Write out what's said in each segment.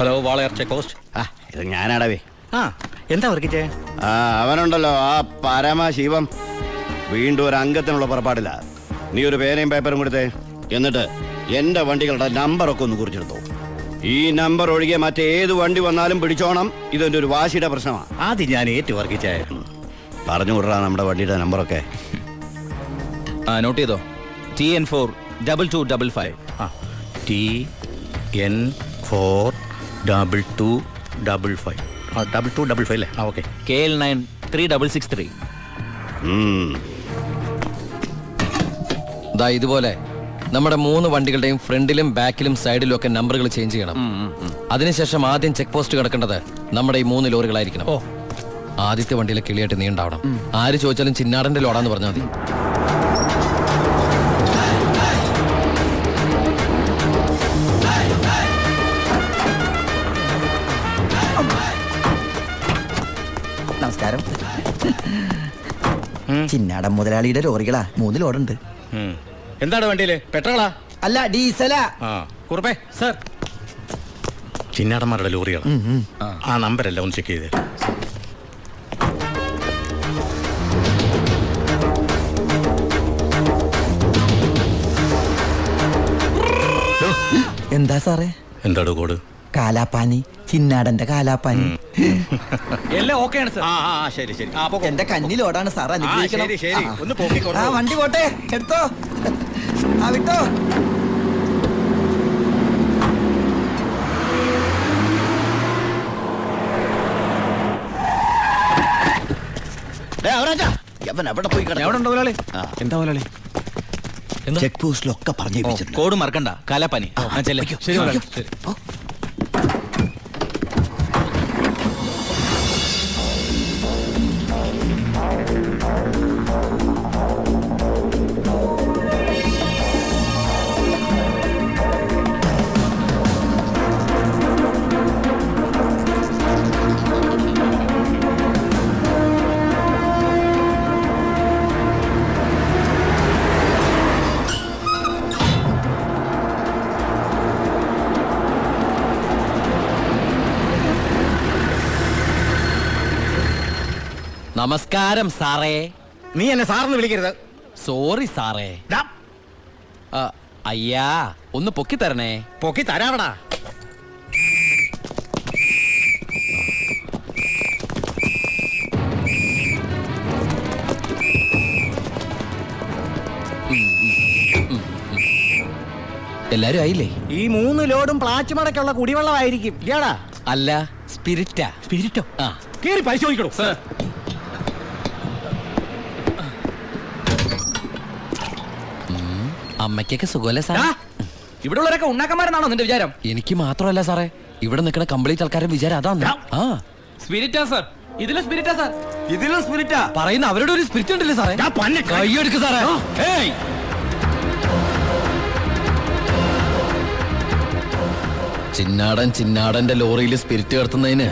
Hello, Walayar check post. ഇത് ഞാനാടവേ. എന്താ വർക്കിച്ചേ? അവനുണ്ടല്ലോ ആ പരമശിവം, വീണ്ടും ഒരു അംഗത്തിനുള്ള പുറപ്പാടില്ല. നീ ഒരു പേനയും പേപ്പറും കൊടുത്തേ. എന്നിട്ട് എന്റെ വണ്ടികളുടെ നമ്പറൊക്കെ ഒന്ന് കുറിച്ചെടുത്തോ. ഈ നമ്പർ ഒഴികെ മറ്റേത് വണ്ടി വന്നാലും പിടിച്ചോണം. ഇതെന്റെ ഒരു വാശിയുടെ പ്രശ്നമാണ്. ആദ്യം ഞാൻ ഏറ്റു വർക്കിച്ചേ. പറഞ്ഞു വിടറാ നമ്മുടെ വണ്ടിയുടെ നമ്പറൊക്കെ. നോട്ട് ചെയ്തോ. TN4 2255. TN4 2255. 2255 അല്ലേ? ഓക്കെ. KL9 3663. ഇതുപോലെ നമ്മുടെ 3 വണ്ടികളുടെയും ഫ്രണ്ടിലും ബാക്കിലും സൈഡിലും ഒക്കെ നമ്പറുകൾ ചേഞ്ച് ചെയ്യണം. അതിനുശേഷം ആദ്യം ചെക്ക് പോസ്റ്റ് കിടക്കേണ്ടത് നമ്മുടെ ഈ 3 ലോറികളായിരിക്കണം. ആദ്യത്തെ വണ്ടിയിലെ കിളിയായിട്ട് നീ ഉണ്ടാവണം. ആര് ചോദിച്ചാലും ചിന്നാടന്റെ ലോഡാന്ന് പറഞ്ഞാൽ മതി. നമസ്കാരം. ചിന്നാടൻ മുതലാളിയുടെ ലോറികളാ, 3 ലോഡുണ്ട്. എന്താണ് വണ്ടിയില്? പെട്രോളാ? അല്ല, ഡീസലാ. കുറുപ്പേ സർ, ചിന്നാടന്മാരുടെ ലോറിയാണ്. ആ നമ്പരല്ല ഒന്ന് ചെക്ക് ചെയ്തേ. എന്താ സാറേ? എന്താടോ കോഡ്? കാലാപ്പാനി, ചിന്നാടന്റെ കാലാപ്പാനി. എല്ലാം ഓക്കെയാണ് സർ. ശരി ശരി. എന്റെ കന്നി ലോഡാണ് സാർ, അനുഗ്രഹിക്കണം. ശരി, ഒന്ന് പോക്കിക്കോ. വണ്ടി പോട്ടെ, എടുത്തോ. വിട്ടോ. ചെക്ക് പോസ്റ്റിലൊക്കെ പറഞ്ഞു. കോഡ് മറക്കണ്ട. കാലാപ്പാനി. ശരി. നമസ്കാരം സാറേ. നീ എന്നെ സാറിന് വിളിക്കരുത്. സോറി സാറേ. അയ്യാ, ഒന്ന് പൊക്കി തരണേ. പൊക്കി തരാവടാ. എല്ലാരും ആയില്ലേ? ഈ 3 ലോഡും പ്ലാച്ചുമടക്കുള്ള കുടിവെള്ളമായിരിക്കും. ഇയാടാ? അല്ല, സ്പിരിറ്റാ. സ്പിരിറ്റോ? കേറി പരിശോധിക്കണോ? അമ്മയ്ക്കൊക്കെ സുഖമല്ലേ സാർ? ഇവിടെ ഉള്ളവരൊക്കെ ഉണ്ണാക്കന്മാരെന്നാണോ നിന്റെ വിചാരം? എനിക്ക് മാത്രമല്ല സാറേ, ഇവിടെ നിൽക്കുന്ന കംപ്ലീറ്റ് ആൾക്കാരുടെ വിചാരം അതാണ്. സ്പിരിറ്റാ സാർ. ഇതിലും സ്പിരിറ്റാ സാർ. പറയുന്ന അവരുടെ ഒരു സ്പിരിറ്റ് ഉണ്ടല്ലേ സാറേ? കൈയെടുക്ക് സാറേ. ചിന്നാടന്റെ ലോറിയിൽ സ്പിരിറ്റ് കടത്തുന്നതിന്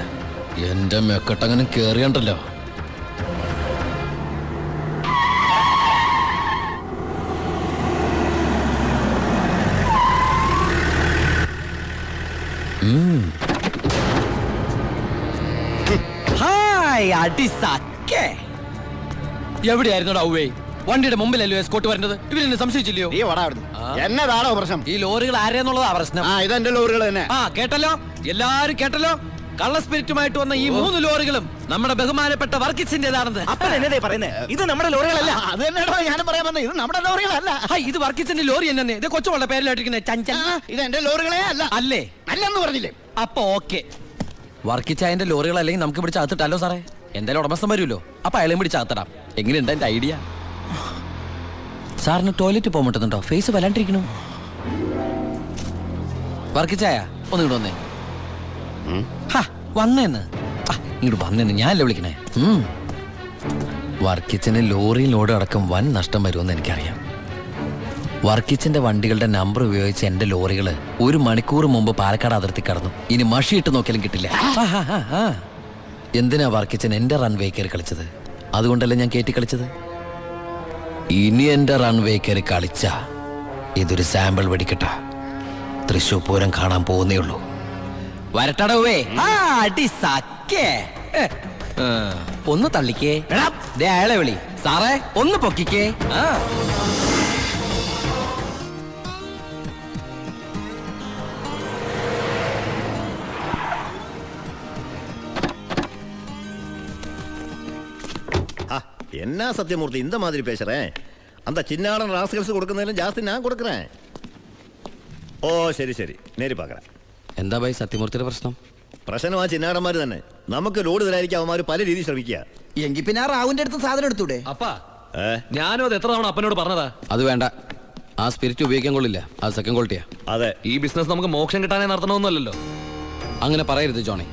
എന്റെ മെക്കട്ടങ്ങനെ കേറിയണ്ടല്ലോ. എവിടെയായിരുന്നു ഔവേ? വണ്ടിയുടെ മുമ്പിലല്ലോ എസ്കോട്ട് വരുന്നത്. ഇവരെന്നെ സംശയിച്ചില്ലയോ? എന്നതാണോ പ്രശ്നം? ഈ ലോറികൾ ആരെന്നുള്ളതാ പ്രശ്നം. ഇതെന്റെ ലോറികൾ തന്നെ. കേട്ടല്ലോ, എല്ലാരും കേട്ടല്ലോ. കള്ള സ്പിരിറ്റുമായിട്ട് വന്ന ഈ 3 ലോറികളും നമ്മുടെ ബഹുമാനപ്പെട്ട വർക്കിച്ചിന്റേതാണെന്ന്. ഇത് നമ്മുടെ ലോറികളല്ല. അത് തന്നെയാണോ ഞാനും പറയാൻ വന്നത്. ഇത് നമ്മുടെ ലോറികളല്ല. ഇത് വർക്കിച്ചിന്റെ ലോറി തന്നെ. ഇത് കൊച്ചുവളുടെ പേരിലായിട്ടിരിക്കുന്നത് ചഞ്ചൽ. ഇത് എന്റെ ലോറികളെ അല്ല. അല്ലേ? അല്ലെന്ന് പറഞ്ഞില്ലേ? അപ്പൊ ഓക്കെ. വർക്കിച്ചായന്റെ ലോറികൾ അല്ലെങ്കിൽ നമുക്ക് പിടിച്ച് അകത്തിട്ടല്ലോ സാറേ. എന്തായാലും ഉടമസ്ഥൻ വരുമല്ലോ, അപ്പൊ അയാളെയും പിടിച്ച് അകത്തിടാം. എങ്ങനെയുണ്ട് എന്റെ ഐഡിയ? സാറിന് ടോയ്ലറ്റ് പോകാൻ പറ്റുന്നുണ്ടോ? ഫേസ് വല്ലാണ്ടിരിക്കണു. വർക്കിച്ചായ ഒന്ന് ഇങ്ങോട്ട് വന്നേ. വന്നേന്ന് ഇങ്ങോട്ട് വന്നേന്ന് ഞാനല്ലേ വിളിക്കണേ. വർക്കിച്ചന് ലോറിയിൽ ലോഡ് അടക്കം വൻ നഷ്ടം വരുമെന്ന് എനിക്കറിയാം. വർക്കിച്ചന്റെ വണ്ടികളുടെ നമ്പർ ഉപയോഗിച്ച് എന്റെ ലോറികൾ 1 മണിക്കൂർ മുമ്പ് പാലക്കാട് അതിർത്തി കടന്നു. ഇനി മഷിയിട്ട് നോക്കിയാലും കിട്ടില്ല. എന്തിനാ വർക്കിച്ചൻ എന്റെ റൺവേ കയറി കളിച്ചത്? അതുകൊണ്ടല്ലേ ഞാൻ കയറ്റി കളിച്ചത്. ഇനി എന്റെ റൺവേ കയറി കളിച്ച ഇതൊരു സാമ്പിൾ വെടിക്കട്ട. തൃശ്ശൂർ പൂരം കാണാൻ പോകുന്നേ ഉള്ളൂ. വരട്ടടവേ. ആ അടി സക്കേ. ഒന്ന് തള്ളിക്കേ. ദേ അയാളെ വിളി. സാറേ ഒന്ന് പൊക്കിക്കേ. ആ என்ன சத்தியமூர்த்தி இந்த மாதிரி பேசுறேன்? அந்த சின்னாடன் ராஸ்கல்ஸ் கொடுക്കുന്നതിലും ஜாஸ்தி நான் கொடுக்குறேன். ഓ ശരി ശരി നേരി പാക്കറ. എന്താ ഭായി സത്യമൂർത്തിയുടെ പ്രശ്നം? പ്രശ്നം ആ ചിന്നാടന്മാർ തന്നെ. നമുക്ക് ലോഡ് തരാതിരിക്കാൻ അവന്മാർ പല രീതിയിൽ ശ്രമിക്കുക. എങ്കിൽ പിന്നെ ആ റാവുന്റെ അടുത്ത് സാധനം എടുത്തൂടെ? അപ്പാ ഞാനും അത് എത്ര തവണ അപ്പനോട് പറഞ്ഞതാ. അത് വേണ്ട. ആ സ്പിരിറ്റ് ഉപയോഗിക്കാൻ കൊള്ളില്ല. അത് സെക്കൻഡ് ക്വാളിറ്റിയാ. അതെ, ഈ ബിസിനസ് നമുക്ക് മോക്ഷം കിട്ടാനേ നടത്തണമെന്നല്ലോ. അങ്ങനെ പറയരുത് ജോണി.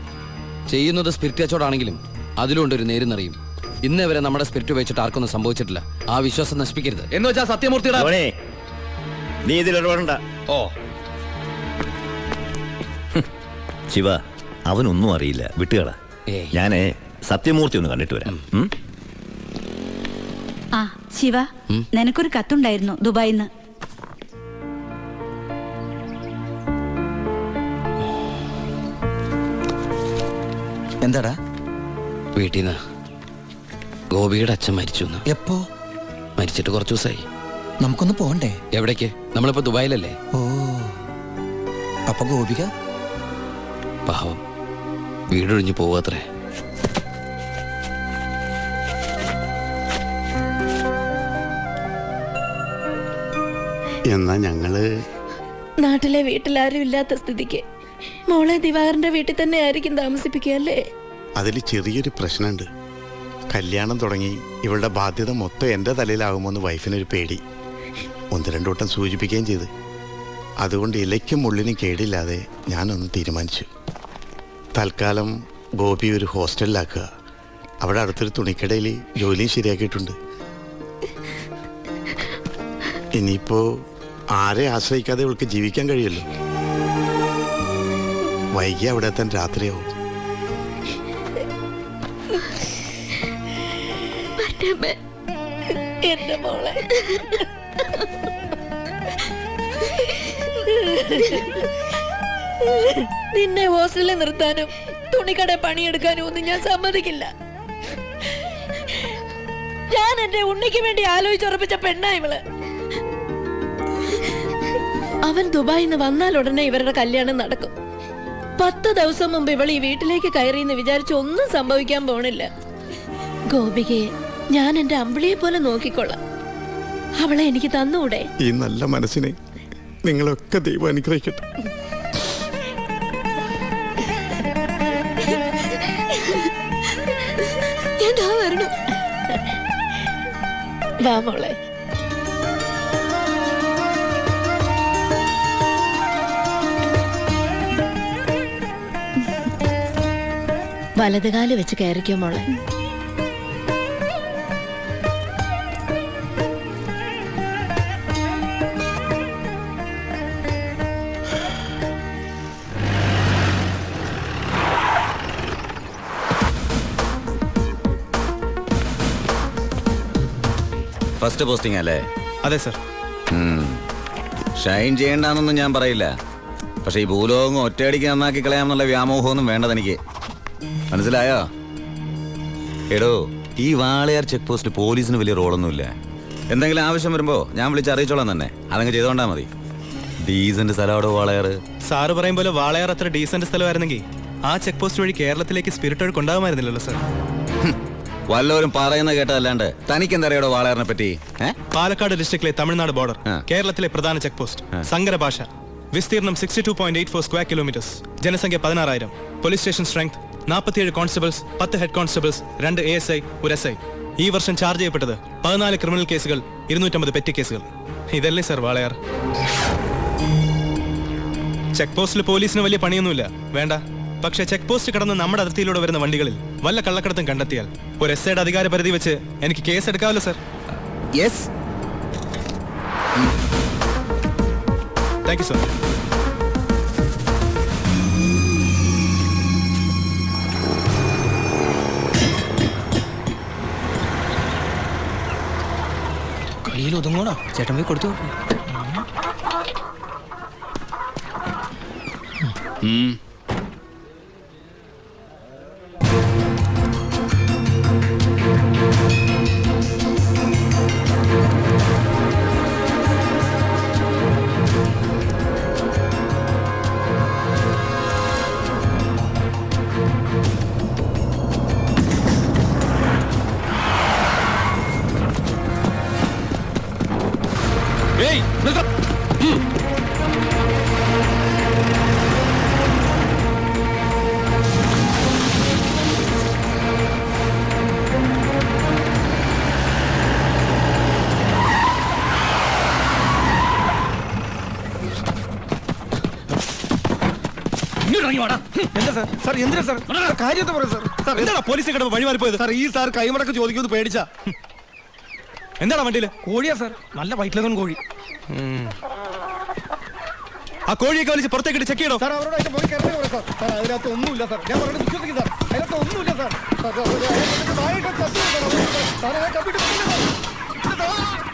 ചെയ്യുന്നത് സ്പിരിറ്റ് കച്ചവടമാണെങ്കിലും അതിലുണ്ട് ഒരു നേരുന്നറിയും. ഇന്നേ വരെ നമ്മുടെ സ്പിരിറ്റ് ഉപയോഗിച്ചിട്ട് ആർക്കൊന്നും സംഭവിച്ചിട്ടില്ല. ആ വിശ്വാസം നശിപ്പിക്കരുത്. എന്ന് വെച്ചാൽ സത്യമൂർത്തിയുടെ ധോണി, നീ ഇതിൽ ഇടപെടണ്ട. ഓ ശിവ, അവനൊന്നും അറിയില്ല, വിട്ടുകള. ഏയ്. ഞാനേ സത്യമൂർത്തി ഒന്ന് കണ്ടിട്ട് വരാം. ആ ശിവ, നിനക്കൊരു കത്തുണ്ടായിരുന്നു ദുബായിന്ന്. എന്താടാ? വീട്ടിൽ നിന്ന് ഗോപിയുടെ അച്ഛൻ മരിച്ചു. എപ്പോ? മരിച്ചിട്ട് കുറച്ചു ദിവസമായി. നമുക്കൊന്ന് പോണ്ടേ? എവിടേക്ക്? നമ്മളിപ്പോ ദുബായിലല്ലേ. ഓ, അപ്പൊ ഗോപിക പാവം വീടൊഴിഞ്ഞു പോവാത്രേ. എന്നാ ഞങ്ങള് നാട്ടിലെ വീട്ടിലാരും ഇല്ലാത്ത സ്ഥിതിക്ക് മോളെ ദിവാകരന്റെ വീട്ടിൽ തന്നെ ആയിരിക്കും താമസിപ്പിക്കുക അല്ലേ? അതിൽ ചെറിയൊരു പ്രശ്നമുണ്ട്. കല്യാണം തുടങ്ങി ഇവളുടെ ബാധ്യത മൊത്തം എൻ്റെ തലയിലാകുമോന്ന് വൈഫിനൊരു പേടി. 1-2 വട്ടം സൂചിപ്പിക്കുകയും ചെയ്ത്. അതുകൊണ്ട് ഇലയ്ക്കും മുള്ളിനും കേടില്ലാതെ ഞാനൊന്ന് തീരുമാനിച്ചു. തൽക്കാലം ഗോപി ഒരു ഹോസ്റ്റലിലാക്കുക. അവിടെ അടുത്തൊരു തുണിക്കടയിൽ ജോലിയും ശരിയാക്കിയിട്ടുണ്ട്. ഇനിയിപ്പോ ആരെ ആശ്രയിക്കാതെ ഇവൾക്ക് ജീവിക്കാൻ കഴിയുമല്ലോ. വൈകി അവിടെ എത്താൻ രാത്രിയാവും. എന്റെ മോളെ നിന്നെ ഹോസ്റ്റലിൽ നിർത്താനും തുണിക്കട പണിയെടുക്കാനും ഒന്നും ഞാൻ സമ്മതിക്കില്ല. ഞാൻ എന്റെ ഉണ്ണിക്ക് വേണ്ടി ആലോചിച്ചുറപ്പിച്ച പെണ്ണാ ഇവള്. അവൻ ദുബായിന്ന് വന്നാൽ ഉടനെ ഇവരുടെ കല്യാണം നടക്കും. 10 ദിവസം മുമ്പ് ഇവൾ ഈ വീട്ടിലേക്ക് കയറിയെന്ന് വിചാരിച്ച് ഒന്നും സംഭവിക്കാൻ പോണില്ല. ഗോപികയെ ഞാൻ എന്റെ അമ്പിളിയെ പോലെ നോക്കിക്കൊള്ളാം. അവളെ എനിക്ക് തന്നൂടെ? ഈ നല്ല മനസ്സിനെ നിങ്ങളൊക്കെ ദൈവം അനുഗ്രഹിക്കട്ടെ. എന്താ വരണം? വാ മോളെ. വലതുകാല് വെച്ച് കയറിക്കോ മോളെ. ഫസ്റ്റ് പോസ്റ്റിംഗ് അല്ലേ? അതെ സർ. ഷൈൻ ചെയ്യണ്ടെന്നൊന്നും ഞാൻ പറയില്ല. പക്ഷെ ഈ ഭൂലോകം ഒറ്റയടിക്ക് നന്നാക്കി കളയാമെന്നുള്ള വ്യാമോഹമൊന്നും വേണ്ട എനിക്ക്. മനസ്സിലായോ? എടോ, ഈ വാളയാർ ചെക്ക് പോസ്റ്റ് പോലീസിന് വലിയ റോളൊന്നുമില്ല. എന്തെങ്കിലും ആവശ്യം വരുമ്പോ ഞാൻ വിളിച്ച് അറിയിച്ചോളാം തന്നെ. അതങ്ങ് ചെയ്തോണ്ടാ മതി. ഡീസന്റ് സ്ഥലമാടോ വാളയാർ. സാറ് പറയും പോലെ വാളയാർ അത്ര ഡീസന്റ് സ്ഥലമായിരുന്നെങ്കിൽ ആ ചെക്ക് പോസ്റ്റ് വഴി കേരളത്തിലേക്ക് സ്പിരിറ്റ് ഒഴുക്ക് ഉണ്ടാകുമായിരുന്നില്ലല്ലോ സർ. വല്ലവരും പറയുന്ന കേട്ടതല്ലാണ്ട് തനിക്ക് എന്തറിയാടോ വാളയാറിനെ പറ്റി? പാലക്കാട് ഡിസ്ട്രിക്റ്റിലെ തമിഴ്നാട് ബോർഡർ, കേരളത്തിലെ പ്രധാന ചെക്ക് പോസ്റ്റ്, സങ്കര ഭാഷ, വിസ്തീർണം 62.84 സ്ക്വയർ കിലോമീറ്റേഴ്സ്, ജനസംഖ്യ 16,000, police station strength 47 constables, 10 head constables, 2 ASI, 1 SI. ഈ വർഷം ചാർജ് ചെയ്യപ്പെട്ടത് 14 ക്രിമിനൽ കേസുകൾ, 250 പെറ്റി കേസുകൾ. ഇതല്ലേ സർ വാളയാർ? ചെക്ക് പോസ്റ്റിൽ പോലീസിന് വലിയ പണിയൊന്നുമില്ല, വേണ്ട. പക്ഷെ ചെക്ക് പോസ്റ്റ് കടന്ന് നമ്മുടെ അതിർത്തിയിലൂടെ വരുന്ന വണ്ടികളിൽ വല്ല കള്ളക്കടത്തും കണ്ടെത്തിയാൽ ഒരു SIയുടെ അധികാര പരിധി വെച്ച് എനിക്ക് കേസ് എടുക്കാമല്ലോ sir. Yes. Thank you sir. കയ്യിൽ ഒതുങ്ങോണോ? ചേട്ടൻ പോയി കൊടുത്തു. എന്താ സാർ സാർ എന്തിനാ സാർ കാര്യത്തെ പറ സാർ സാർ എന്താടാ പോലീസിനെ കിടന്ന് വഴിമാറിപ്പോയത്? സാർ ഈ സാർ കൈമടക്ക് ചോദിക്കുമെന്ന് പേടിച്ചാ. എന്താടാ വണ്ടിയില്? കോഴിയാ സാർ, നല്ല വയറ്റിലതും കോഴി. ആ കോഴിയൊക്കെ വലിച്ച് പുറത്തേക്കിട്ട് ചെക്ക് ചെയ്യണോ? സാർ അവരോട് പോയി കയറി സാർ. സാർ അതിനകത്ത് ഒന്നുമില്ല സാർ, ഞാൻ പറഞ്ഞത് വിശ്വസിക്കും സാർ. അതിനകത്ത് ഒന്നുമില്ല സാർ.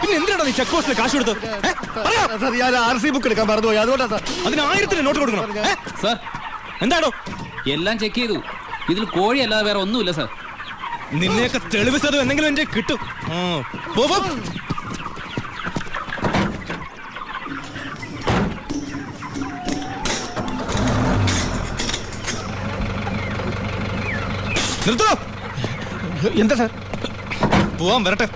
പിന്നെ എന്തിനാണ് നീ ചെക്ക് പോസ്റ്റിൽ കാശ് കൊടുത്തത്? സാർ ഞാൻ RC ബുക്ക് എടുക്കാൻ മറന്നുപോയി, അതുകൊണ്ടാ സാർ. അതിന് 1000 നോട്ട് കൊടുക്കണം. സാർ എന്താടോ? എല്ലാം ചെക്ക് ചെയ്തു, ഇതിൽ കോഴി അല്ലാതെ വേറെ ഒന്നുമില്ല സാർ. നിന്നെയൊക്കെ തെളിവ് സത് എന്തെങ്കിലും എന്റെ കിട്ടും. പോ, പോ. നിർത്തോ. എന്താ സാർ? പോവാൻ വരട്ടെ.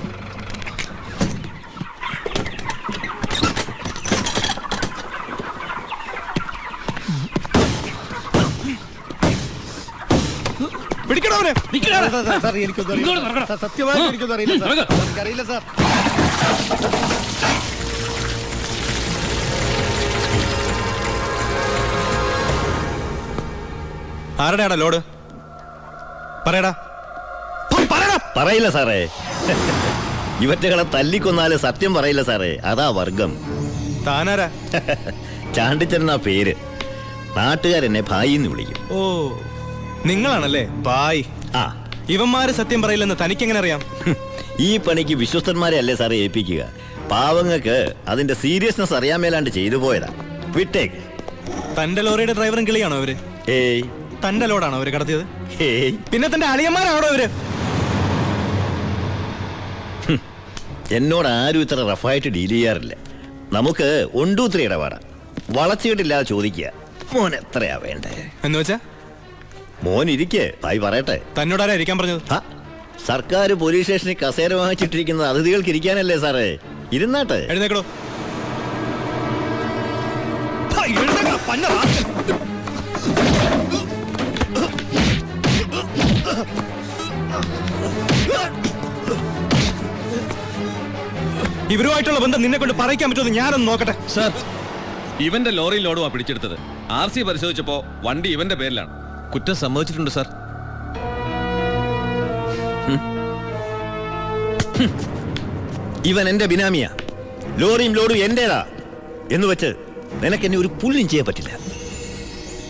പിടിക്കണവനെ. സാർ എനിക്കൊന്നും അറിയില്ല. സത്യമായിട്ട് എനിക്കൊന്നും അറിയില്ല സാർ. എനിക്കറിയില്ല സാർ. ആരുടെയാടാ ലോഡ്? പറയടാ. പറയില്ല സാറേ. ഇവറ്റകളെ തല്ലിക്കൊന്നാല് സത്യം പറയില്ല സാറേ, അതാ വർഗം. താനാരാ? ചാണ്ടിച്ചെന്നാ പേര്. നാട്ടുകാരെന്നെ ഭായിന്ന് വിളിക്കും. ഓ, നിങ്ങളാണല്ലേ ബായ്. ആ, ഇവന്മാര് സത്യം പറയില്ലെന്ന് തനിക്കെങ്ങനെ അറിയാം? ഈ പണിക്ക് വിശ്വസ്തന്മാരെ അല്ലേ സാറേ ഏൽപ്പിക്കുക. പാവങ്ങൾക്ക് അതിന്റെ സീരിയസ്നെസ് അറിയാൻ മേലാണ്ട് ചെയ്തു പോയതാ. വിട്ടേക്ക്. തന്റെ ലോറിയുടെ ഡ്രൈവറും കിളിയാണോ അവര്? ഏയ്. തന്റെ ലോഡാണോ അവര് കടത്തിയത്? ഏയ്. പിന്നെ തന്റെ അളിയന്മാരാണോ അവര്? എന്നോട് ആരും ഇത്ര റഫായിട്ട് ഡീൽ ചെയ്യാറില്ല. നമുക്ക് 1 2 3 ഇടപാടാ. വളച്ചുകെട്ടില്ലാതെ ചോദിക്കുക, മോൻ എത്രയാ വേണ്ടേ എന്ന് വെച്ചാ? മോൻ ഇരിക്കേ, ഭായി പറയട്ടെ. തന്നോടാരാ ഇരിക്കാൻ പറഞ്ഞത്? സർക്കാർ പോലീസ് സ്റ്റേഷനിൽ കസേര വാങ്ങിച്ചിട്ടിരിക്കുന്നത് അതിഥികൾക്ക് ഇരിക്കാനല്ലേ സാറേ? ഇരുന്നാട്ടെ. എഴുന്നേക്കടോ. ഇവരുമായിട്ടുള്ള ബന്ധം നിന്നെ കൊണ്ട് പറയിക്കാൻ പറ്റുമെന്ന് ഞാനൊന്ന് നോക്കട്ടെ. സാർ, ഇവന്റെ ലോറി ലോഡുമാ പിടിച്ചെടുത്തത്. RC പരിശോധിച്ചപ്പോ വണ്ടി ഇവന്റെ പേരിലാണ്. കുറ്റം സമ്മതിച്ചിട്ടുണ്ട് സാർ. ഇവൻ എന്റെ ബിനാമിയാ. ലോറിയും ലോഡും എന്റേതാ എന്ന് വെച്ച് നിനക്ക് എന്നെ ഒരു പുല്ലും ചെയ്യാൻ പറ്റില്ല.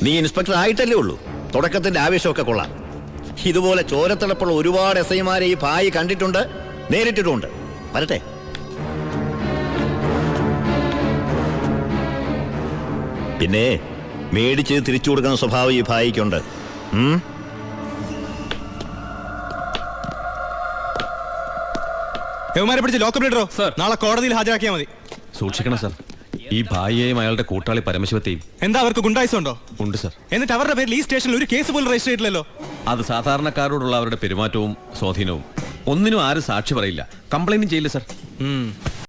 നീ ഇൻസ്പെക്ടർ ആയിട്ടല്ലേ ഉള്ളൂ. തുടക്കത്തിന്റെ ആവേശമൊക്കെ കൊള്ളാം. ഇതുപോലെ ചോരത്തിളപ്പുള്ള ഒരുപാട് SI-മാരെ ഈ ഭായി കണ്ടിട്ടുണ്ട്, നേരിട്ടിട്ടുണ്ട്. വരട്ടെ. പിന്നെ മേടിച്ച് തിരിച്ചു കൊടുക്കുന്ന സ്വഭാവം ഈ ഭായിക്കുണ്ട്. യവന്മാരെ പിടിച്ച് ലോക്കപ്പ് ഇടറോ. നാളെ കോടതിയിൽ ഹാജരാക്കിയാൽ മതി. സൂക്ഷിക്കണം സാർ, ഈ ഭായിയെയും അയാളുടെ കൂട്ടാളി പരമശിവത്തെയും. എന്താ അവർക്ക് ഗുണ്ടായിസം ഉണ്ടോ? ഉണ്ട് സാർ. എന്നിട്ട് അവരുടെ പേരിൽ ഈ സ്റ്റേഷനിൽ ഒരു കേസ് പോലും രജിസ്റ്റർ ചെയ്തില്ലല്ലോ. അത് സാധാരണക്കാരോടുള്ള അവരുടെ പെരുമാറ്റവും സ്വാധീനവും. ഒന്നിനും ആരും സാക്ഷി പറയില്ല, കംപ്ലൈന്റും ചെയ്യില്ല സാർ.